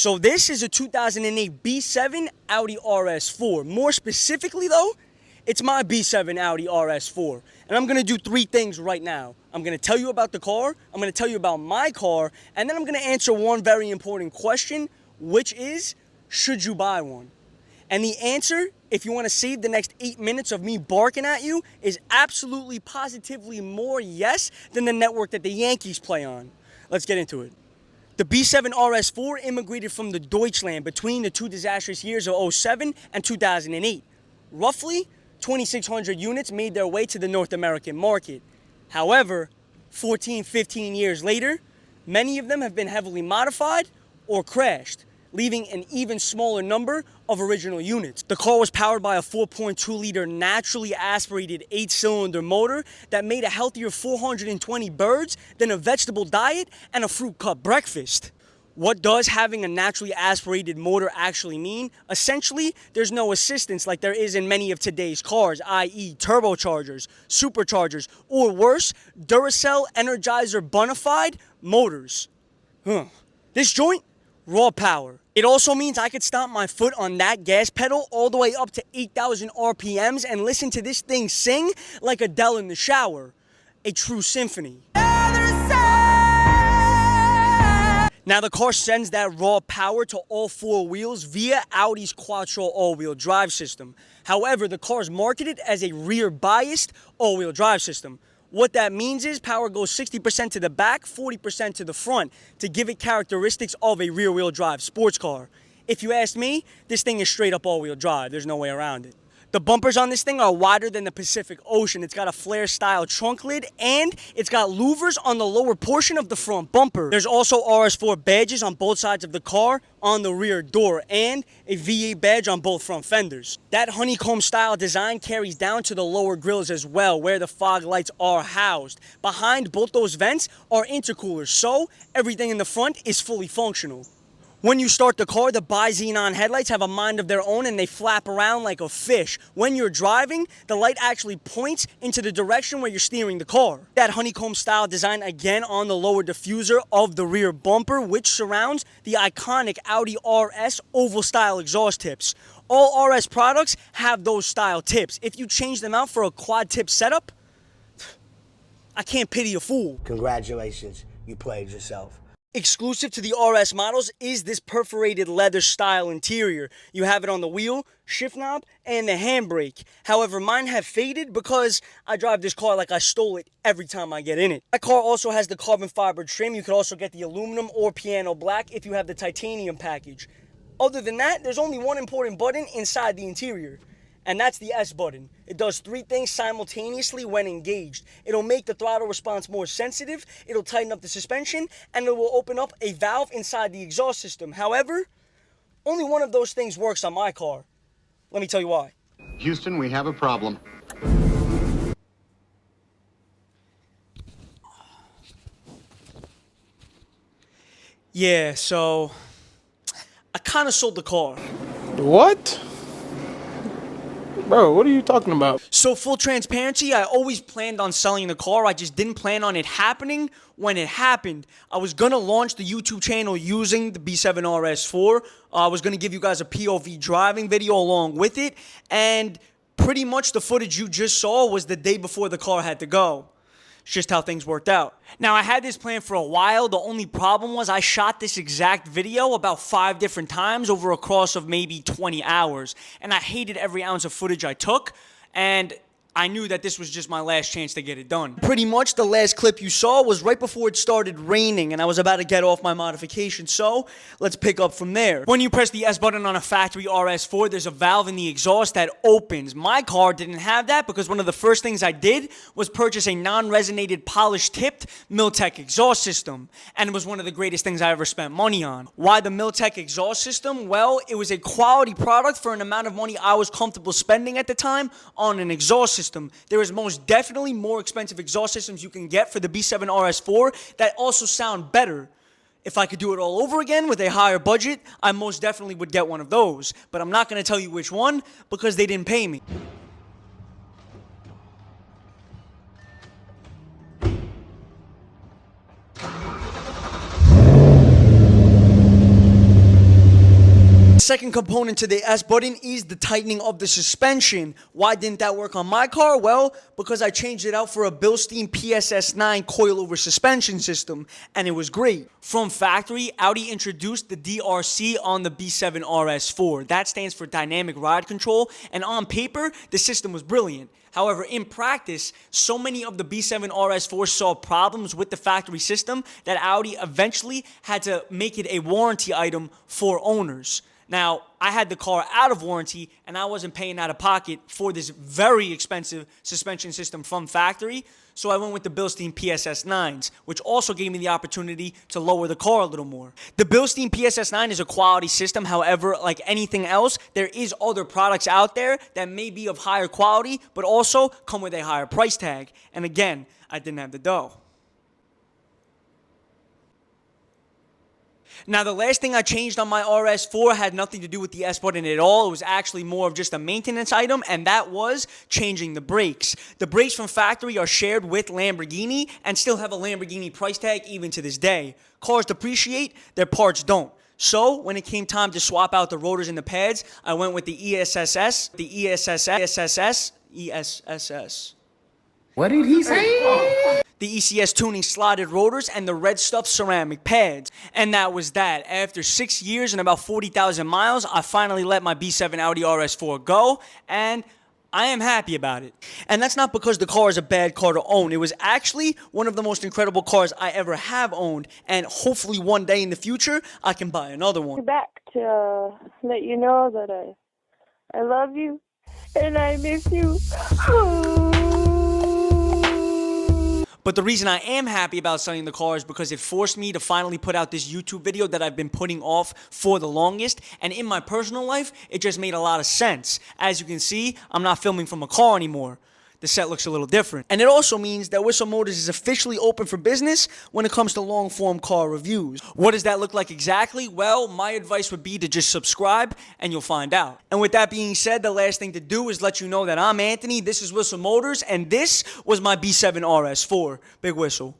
So this is a 2008 B7 Audi RS4. More specifically though, it's my B7 Audi RS4. And I'm gonna do three things right now. I'm gonna tell you about the car, I'm gonna tell you about my car, and then I'm gonna answer one very important question, which is, should you buy one? And the answer, if you wanna save the next 8 minutes of me barking at you, is absolutely, positively more yes than the network that the Yankees play on. Let's get into it. The B7 RS4 immigrated from the Deutschland between the two disastrous years of 2007 and 2008. Roughly, 2,600 units made their way to the North American market. However, 15 years later, many of them have been heavily modified or crashed, leaving an even smaller number of original units. The car was powered by a 4.2-liter naturally aspirated 8-cylinder motor that made a healthier 420 birds than a vegetable diet and a fruit cup breakfast. What does having a naturally aspirated motor actually mean? Essentially, there's no assistance like there is in many of today's cars, i.e. turbochargers, superchargers, or worse, Duracell Energizer Bonafide motors. This joint? Raw power. It also means I could stomp my foot on that gas pedal all the way up to 8,000 RPMs and listen to this thing sing like Adele in the shower. A true symphony. Now the car sends that raw power to all four wheels via Audi's Quattro all-wheel drive system. However, the car is marketed as a rear-biased all-wheel drive system. What that means is power goes 60% to the back, 40% to the front to give it characteristics of a rear-wheel drive sports car. If you ask me, this thing is straight up all-wheel drive. There's no way around it. The bumpers on this thing are wider than the Pacific Ocean. It's got a flare-style trunk lid, and it's got louvers on the lower portion of the front bumper. There's also RS4 badges on both sides of the car on the rear door, and a V8 badge on both front fenders. That honeycomb-style design carries down to the lower grills as well, where the fog lights are housed. Behind both those vents are intercoolers, so everything in the front is fully functional. When you start the car, the bi-xenon headlights have a mind of their own and they flap around like a fish. When you're driving, the light actually points into the direction where you're steering the car. That honeycomb style design again on the lower diffuser of the rear bumper, which surrounds the iconic Audi RS oval style exhaust tips. All RS products have those style tips. If you change them out for a quad tip setup, I can't pity a fool. Congratulations, you played yourself. Exclusive to the RS models is this perforated leather style interior. You have it on the wheel, shift knob, and the handbrake. However, mine have faded because I drive this car like I stole it every time I get in it. My car also has the carbon fiber trim. You can also get the aluminum or piano black if you have the titanium package. Other than that, there's only one important button inside the interior, and that's the S button. It does three things simultaneously when engaged. It'll make the throttle response more sensitive, it'll tighten up the suspension, and it will open up a valve inside the exhaust system. However, only one of those things works on my car. Let me tell you why. Houston, we have a problem. Yeah, so I kind of sold the car. What? Bro, what are you talking about? So full transparency, I always planned on selling the car. I just didn't plan on it happening when it happened. I was going to launch the YouTube channel using the B7 RS4. I was going to give you guys a POV driving video along with it. And pretty much the footage you just saw was the day before the car had to go. It's just how things worked out. Now, I had this plan for a while. The only problem was I shot this exact video about 5 different times over a course of maybe 20 hours. And I hated every ounce of footage I took. And I knew that this was just my last chance to get it done. Pretty much the last clip you saw was right before it started raining and I was about to get off my modification, so let's pick up from there. When you press the S button on a factory RS4, there's a valve in the exhaust that opens. My car didn't have that because one of the first things I did was purchase a non-resonated polished-tipped Miltech exhaust system, and it was one of the greatest things I ever spent money on. Why the Miltech exhaust system? Well, it was a quality product for an amount of money I was comfortable spending at the time on an exhaust system. There is most definitely more expensive exhaust systems you can get for the B7 RS4 that also sound better. If I could do it all over again with a higher budget, I most definitely would get one of those. But I'm not going to tell you which one because they didn't pay me. second component to the S button is the tightening of the suspension. Why didn't that work on my car? Well, because I changed it out for a Bilstein PSS9 coilover suspension system, and it was great. From factory, Audi introduced the DRC on the B7 RS4. That stands for Dynamic Ride Control, and on paper, the system was brilliant. However, in practice, so many of the B7 RS4 saw problems with the factory system that Audi eventually had to make it a warranty item for owners. Now, I had the car out of warranty and I wasn't paying out of pocket for this very expensive suspension system from factory, so I went with the Bilstein PSS9s, which also gave me the opportunity to lower the car a little more. The Bilstein PSS9 is a quality system. However, like anything else, there is other products out there that may be of higher quality, but also come with a higher price tag. And again, I didn't have the dough. Now, the last thing I changed on my RS4 had nothing to do with the S button at all. It was actually more of just a maintenance item, and that was changing the brakes. The brakes from factory are shared with Lamborghini and still have a Lamborghini price tag even to this day. Cars depreciate, their parts don't. So, when it came time to swap out the rotors and the pads, I went with the ESSS. What did he say? The ECS tuning slotted rotors and the red stuff ceramic pads. And that was that. After 6 years and about 40,000 miles, I finally let my B7 Audi RS4 go, and I am happy about it. And that's not because the car is a bad car to own. It was actually one of the most incredible cars I ever have owned, and hopefully one day in the future, I can buy another one. Back to let you know that I love you and I miss you. But the reason I am happy about selling the car is because it forced me to finally put out this YouTube video that I've been putting off for the longest. And in my personal life, it just made a lot of sense. As you can see, I'm not filming from a car anymore. The set looks a little different. And it also means that WhistleMotors is officially open for business when it comes to long-form car reviews. What does that look like exactly? Well, my advice would be to just subscribe and you'll find out. And with that being said, the last thing to do is let you know that I'm Anthony, this is WhistleMotors, and this was my B7 RS4. Big whistle.